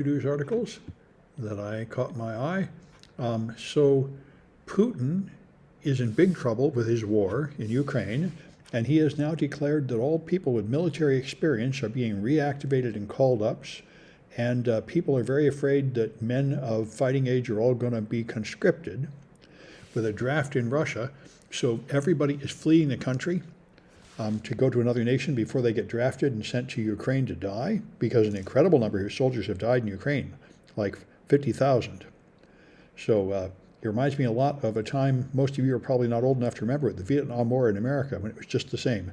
news articles that I caught my eye. So Putin is in big trouble with his war in Ukraine, and he has now declared that all people with military experience are being reactivated in called ups, and people are very afraid that men of fighting age are all going to be conscripted with a draft in Russia. So everybody is fleeing the country to go to another nation before they get drafted and sent to Ukraine to die, because an incredible number of soldiers have died in Ukraine, like 50,000. So it reminds me a lot of a time most of you are probably not old enough to remember it, the Vietnam War in America, when it was just the same.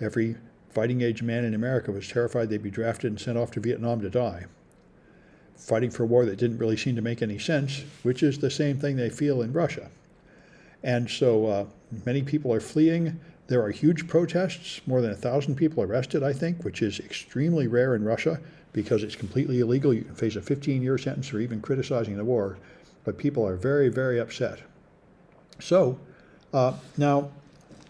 Every fighting age man in America was terrified they'd be drafted and sent off to Vietnam to die, fighting for a war that didn't really seem to make any sense, which is the same thing they feel in Russia. And so many people are fleeing. There are huge protests, more than 1,000 people arrested, I think, which is extremely rare in Russia because it's completely illegal. You can face a 15-year sentence for even criticizing the war, but people are very, very upset. So now,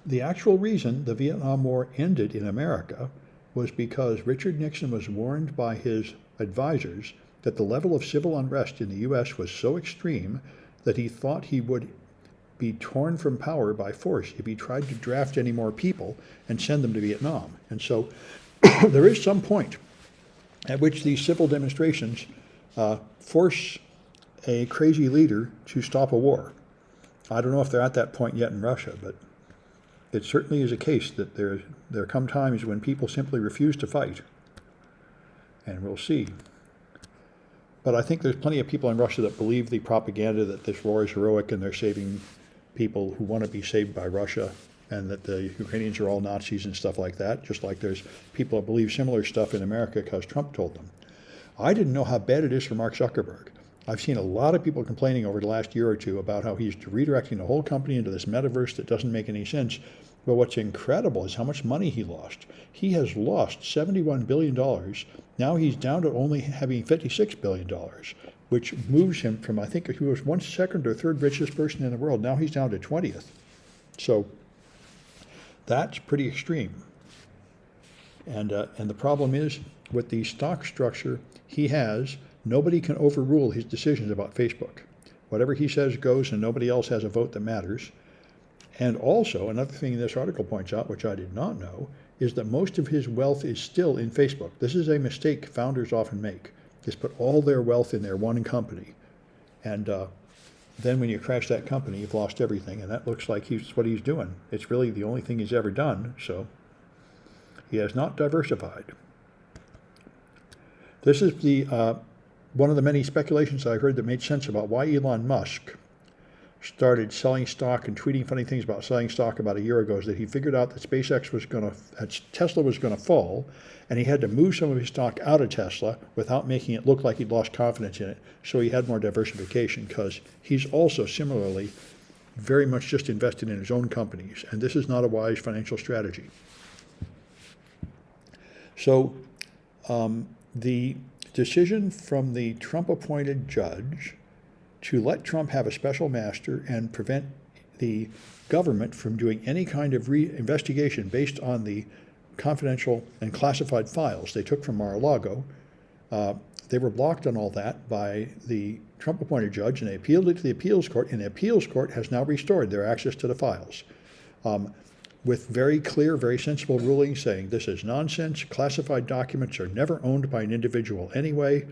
the actual reason the Vietnam War ended in America was because Richard Nixon was warned by his advisors that the level of civil unrest in the U.S. was so extreme that he thought he would be torn from power by force if he tried to draft any more people and send them to Vietnam. And so there is some point at which these civil demonstrations force a crazy leader to stop a war. I don't know if they're at that point yet in Russia, but it certainly is a case that there come times when people simply refuse to fight. And we'll see. But I think there's plenty of people in Russia that believe the propaganda that this war is heroic and they're saving people who want to be saved by Russia, and that the Ukrainians are all Nazis and stuff like that, just like there's people that believe similar stuff in America because Trump told them. I didn't know how bad it is for Mark Zuckerberg. I've seen a lot of people complaining over the last year or two about how he's redirecting the whole company into this metaverse that doesn't make any sense. But what's incredible is how much money he lost. He has lost $71 billion. Now he's down to only having $56 billion, which moves him from, I think he was once second or third richest person in the world. Now he's down to 20th. So that's pretty extreme. And the problem is, with the stock structure he has, nobody can overrule his decisions about Facebook. Whatever he says goes, and nobody else has a vote that matters. And also, another thing this article points out, which I did not know, is that most of his wealth is still in Facebook. This is a mistake founders often make. Just put all their wealth in their one company. And then when you crash that company, you've lost everything. And that looks like what he's doing. It's really the only thing he's ever done. So he has not diversified. This is the one of the many speculations I heard that made sense about why Elon Musk started selling stock and tweeting funny things about selling stock about a year ago, is that he figured out that Tesla was going to fall, and he had to move some of his stock out of Tesla without making it look like he'd lost confidence in it. So he had more diversification, because he's also similarly very much just invested in his own companies, and this is not a wise financial strategy. So the decision from the Trump-appointed judge to let Trump have a special master and prevent the government from doing any kind of investigation based on the confidential and classified files they took from Mar-a-Lago. They were blocked on all that by the Trump-appointed judge, and they appealed it to the appeals court, and the appeals court has now restored their access to the files with very clear, very sensible rulings saying this is nonsense. Classified documents are never owned by an individual anyway.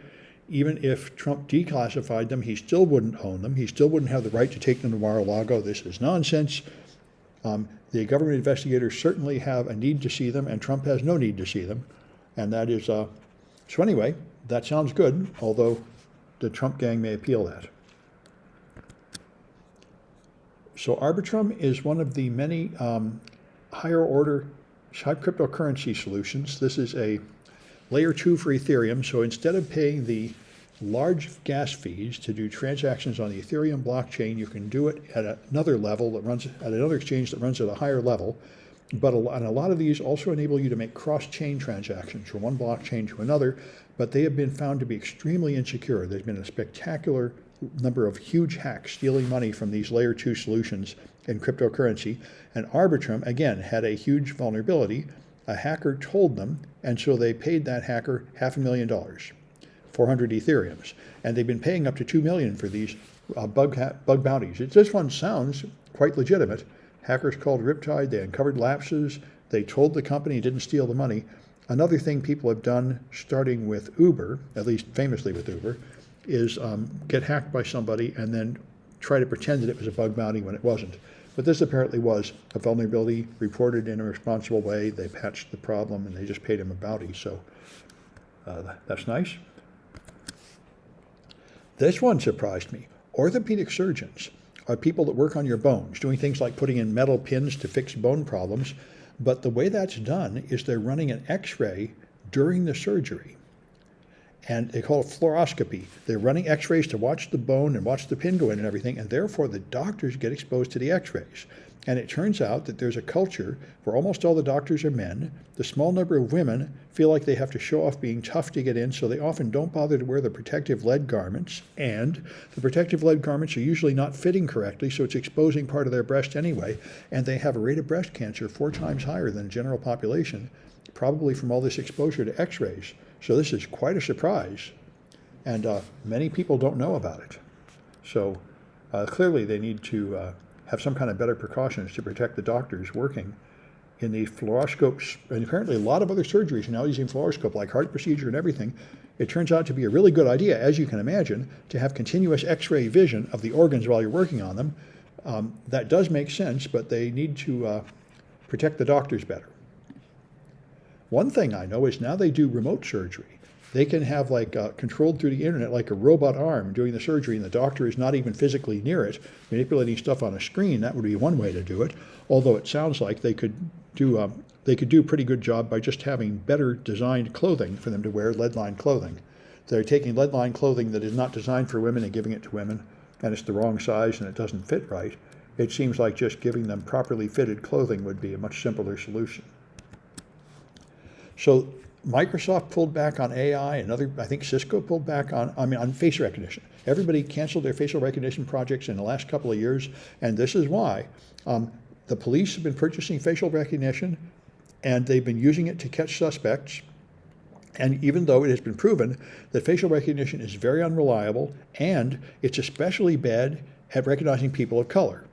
Even if Trump declassified them, he still wouldn't own them. He still wouldn't have the right to take them to Mar-a-Lago. This is nonsense. The government investigators certainly have a need to see them, and Trump has no need to see them. And that is, so anyway, that sounds good, although the Trump gang may appeal that. So Arbitrum is one of the many higher order cryptocurrency solutions. This is a layer 2 for Ethereum. So instead of paying the large gas fees to do transactions on the Ethereum blockchain, you can do it at another level that runs at another exchange that runs at a higher level. But a lot of these also enable you to make cross-chain transactions from one blockchain to another, but they have been found to be extremely insecure. There's been a spectacular number of huge hacks stealing money from these layer 2 solutions in cryptocurrency. And Arbitrum, again, had a huge vulnerability. A hacker told them, and so they paid that hacker $500,000 400 Ethereums. And they've been paying up to $2 million for these bug bounties. This one sounds quite legitimate. Hackers called Riptide, they uncovered lapses, they told the company didn't steal the money. Another thing people have done, starting with Uber, at least famously with Uber, is get hacked by somebody and then try to pretend that it was a bug bounty when it wasn't. But this apparently was a vulnerability reported in a responsible way. They patched the problem and they just paid him a bounty. So that's nice. This one surprised me. Orthopedic surgeons are people that work on your bones, doing things like putting in metal pins to fix bone problems. But the way that's done is they're running an x-ray during the surgery. And they call it fluoroscopy. They're running x-rays to watch the bone and watch the pin go in and everything, and therefore the doctors get exposed to the x-rays. And it turns out that there's a culture where almost all the doctors are men. The small number of women feel like they have to show off being tough to get in, so they often don't bother to wear the protective lead garments. And the protective lead garments are usually not fitting correctly, so it's exposing part of their breast anyway. And they have a rate of breast cancer 4 times higher than the general population, probably from all this exposure to x-rays. So this is quite a surprise, and many people don't know about it. So clearly they need to have some kind of better precautions to protect the doctors working in these fluoroscopes. And apparently a lot of other surgeries are now using fluoroscope, like heart procedure and everything. It turns out to be a really good idea, as you can imagine, to have continuous x-ray vision of the organs while you're working on them. That does make sense, but they need to protect the doctors better. One thing I know is now they do remote surgery. They can have controlled through the internet, like a robot arm doing the surgery, and the doctor is not even physically near it, manipulating stuff on a screen. That would be one way to do it. Although it sounds like they could do a pretty good job by just having better designed clothing for them to wear, lead-lined clothing. They're taking lead-lined clothing that is not designed for women and giving it to women, and it's the wrong size and it doesn't fit right. It seems like just giving them properly fitted clothing would be a much simpler solution. So Microsoft pulled back on AI, I think Cisco pulled back on face recognition. Everybody canceled their facial recognition projects in the last couple of years, and this is why. The police have been purchasing facial recognition, and they've been using it to catch suspects. And even though it has been proven that facial recognition is very unreliable, and it's especially bad at recognizing people of color.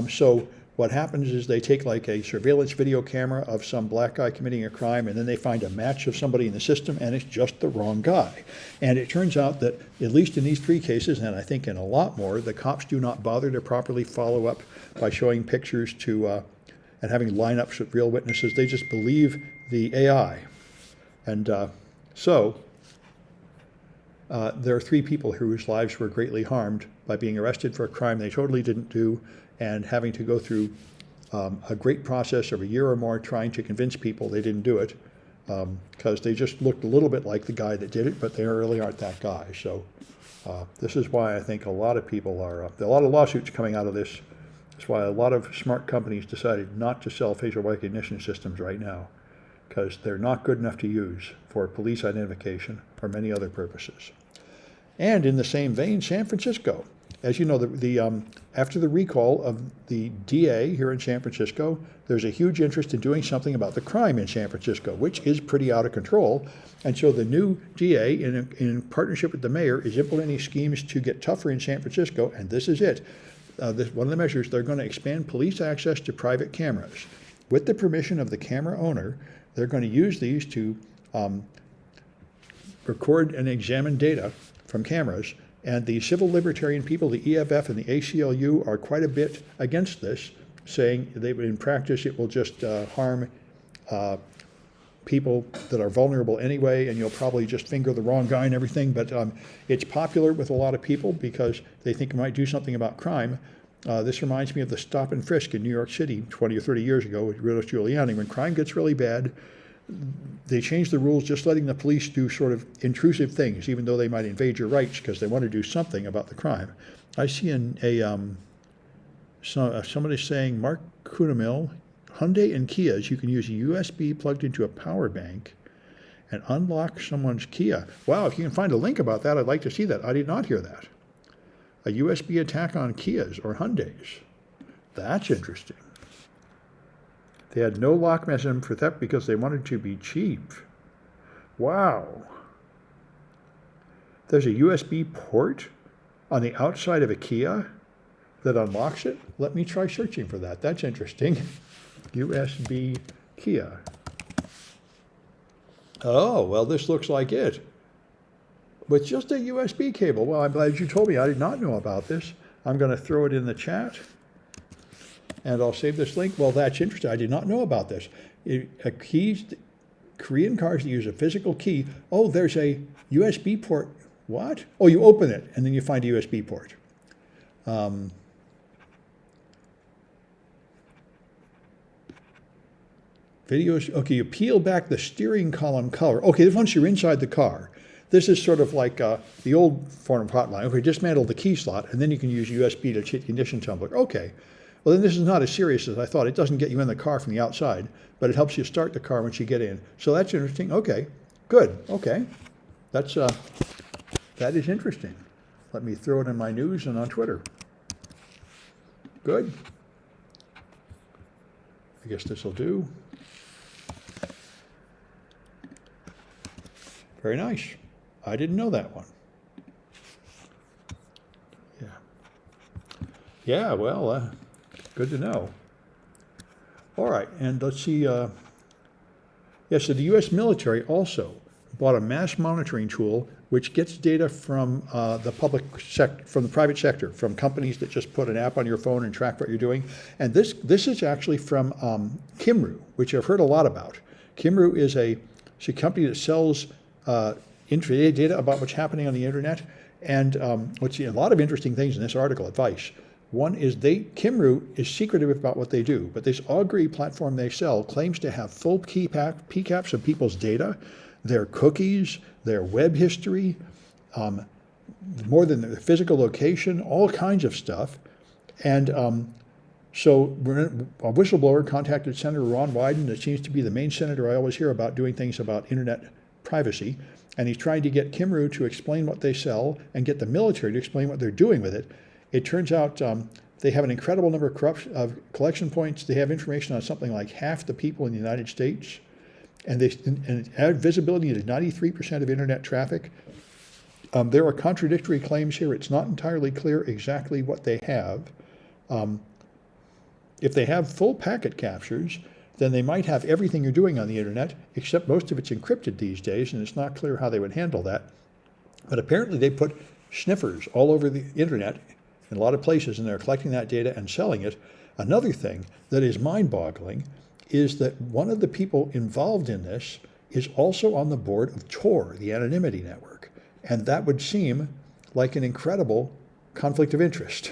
So what happens is they take like a surveillance video camera of some black guy committing a crime, and then they find a match of somebody in the system, and it's just the wrong guy. And it turns out that, at least in these 3 cases, and I think in a lot more, the cops do not bother to properly follow up by showing pictures and having lineups with real witnesses. They just believe the AI. And so there are 3 people whose lives were greatly harmed by being arrested for a crime they totally didn't do, and having to go through a great process of a year or more trying to convince people they didn't do it, because they just looked a little bit like the guy that did it, but they really aren't that guy. So this is why I think a lot of people there are a lot of lawsuits coming out of this. That's why a lot of smart companies decided not to sell facial recognition systems right now, because they're not good enough to use for police identification or many other purposes. And in the same vein, San Francisco. As you know, after the recall of the DA here in San Francisco, there's a huge interest in doing something about the crime in San Francisco, which is pretty out of control. And so the new DA, in partnership with the mayor, is implementing schemes to get tougher in San Francisco, and this is it. One of the measures, they're going to expand police access to private cameras. With the permission of the camera owner, they're going to use these to record and examine data from cameras. And the civil libertarian people, the EFF and the ACLU, are quite a bit against this, saying in practice it will just harm people that are vulnerable anyway, and you'll probably just finger the wrong guy and everything. But it's popular with a lot of people because they think it might do something about crime. This reminds me of the stop and frisk in New York City 20 or 30 years ago with Rudolph Giuliani. When crime gets really bad, they changed the rules, just letting the police do sort of intrusive things, even though they might invade your rights because they want to do something about the crime. I see somebody saying, Mark Kunamil, Hyundai and Kias, you can use a USB plugged into a power bank and unlock someone's Kia. Wow, if you can find a link about that, I'd like to see that. I did not hear that. A USB attack on Kias or Hyundais. That's interesting. They had no lock mechanism for theft because they wanted to be cheap. Wow. there's a USB port on the outside of a Kia that unlocks it. Let me try searching for that. That's interesting. USB Kia. Oh, well, this looks like it. With just a USB cable. Well, I'm glad you told me. I did not know about this. I'm going to throw it in the chat. And I'll save this link. Well, that's interesting. I did not know about this. Korean cars that use a physical key. Oh, there's a USB port. What? Oh, you open it, and then you find a USB port. Videos. Okay, you peel back the steering column cover. Okay, once you're inside the car. This is sort of like the old form of hotline. Okay, dismantle the key slot, and then you can use USB to check the ignition tumbler. Okay. Well, then this is not as serious as I thought. It doesn't get you in the car from the outside, but it helps you start the car once you get in. So that's interesting. Okay, good. Okay, that is interesting. Let me throw it in my news and on Twitter. Good. I guess this will do. Very nice. I didn't know that one. Yeah. Yeah, well, good to know. All right, and let's see. So the U.S. military also bought a mass monitoring tool which gets data from the private sector, from companies that just put an app on your phone and track what you're doing. And this is actually from Kimru, which I've heard a lot about. Kimru is a company that sells intraday data about what's happening on the internet. And what's a lot of interesting things in this article, advice. One is Kimru is secretive about what they do, but this Augury platform they sell claims to have full PCAPs of people's data, their cookies, their web history, more than their physical location, all kinds of stuff. And so a whistleblower contacted Senator Ron Wyden, that seems to be the main senator I always hear about doing things about internet privacy. And he's trying to get Kimru to explain what they sell and get the military to explain what they're doing with it. It turns out they have an incredible number of collection points. They have information on something like half the people in the United States. And they add visibility to 93% of internet traffic. There are contradictory claims here. It's not entirely clear exactly what they have. If they have full packet captures, then they might have everything you're doing on the internet, except most of it's encrypted these days, and it's not clear how they would handle that. But apparently they put sniffers all over the internet in a lot of places, and they're collecting that data and selling it. Another thing that is mind-boggling is that one of the people involved in this is also on the board of Tor, the anonymity network. And that would seem like an incredible conflict of interest.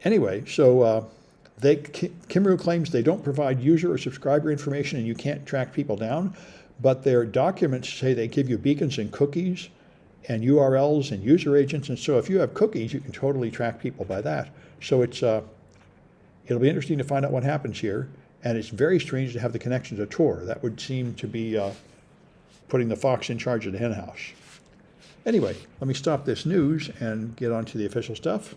Anyway, so Kimru claims they don't provide user or subscriber information and you can't track people down, but their documents say they give you beacons and cookies and URLs and user agents. And so if you have cookies, you can totally track people by that. So it'll be interesting to find out what happens here. And it's very strange to have the connection to Tor. That would seem to be putting the fox in charge of the hen house. Anyway, let me stop this news and get on to the official stuff.